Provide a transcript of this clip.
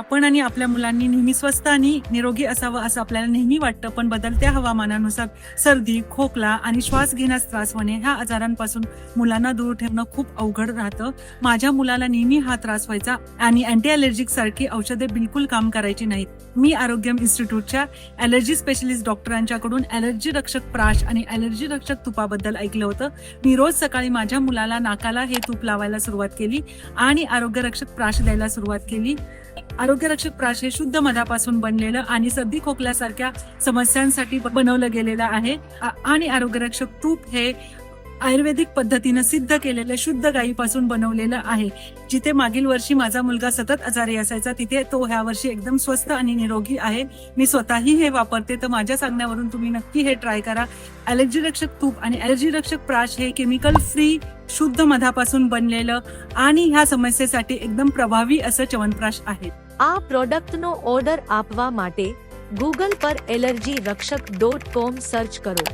आपण आणि आपल्या मुलांनी नेहमी स्वस्थ आणि निरोगी असावं असं आपल्याला नेहमी वाटतं, पण बदलत्या हवामानानुसार सर्दी, खोकला आणि श्वास घेण्यास त्रास होणे ह्या आजारांपासून मुलांना दूर ठेवणं खूप अवघड राहतं. माझ्या मुलाला नेहमी हा त्रास व्हायचा आणि अँटी अलर्जिक सारखी औषधे बिलकुल काम करायची नाहीत. मी आरोग्यम इन्स्टिट्यूटच्या अलर्जी स्पेशलिस्ट डॉक्टरांच्याकडून अलर्जी रक्षक प्राश आणि अलर्जी रक्षक तुपाबद्दल ऐकलं होतं. मी रोज सकाळी माझ्या मुलाला नाकाला हे तूप लावायला सुरुवात केली आणि आरोग्य रक्षक प्राश द्यायला सुरुवात केली. आरोग्य रक्षक प्राश हे शुद्ध मधापासून बनलेलं आणि सर्दी खोकल्यासारख्या समस्यांसाठी बनवलं गेलेलं आहे आणि आरोग्य रक्षक तूप हे आयुर्वेदिक पद्धतीनं सिद्ध केलेलं शुद्ध गायीपासून बनवलेलं आहे. जिथे मागील वर्षी माझा मुलगा सतत आजारी असायचा, तिथे तो ह्या वर्षी एकदम स्वस्थ आणि निरोगी आहे. मी स्वतःही हे वापरते, तर माझ्या सांगण्यावरून तुम्ही नक्की हे ट्राय करा. अलर्जी रक्षक तूप आणि अलर्जी रक्षक प्राश हे केमिकल फ्री शुद्ध मधापासून बनलेलं आणि ह्या समस्येसाठी एकदम प्रभावी असं च्यवनप्राश आहे. આ પ્રોડક્ટનો ઓર્ડર આપવા માટે ગૂગલ પર એલર્જીરક્ષક.com સર્ચ કરો.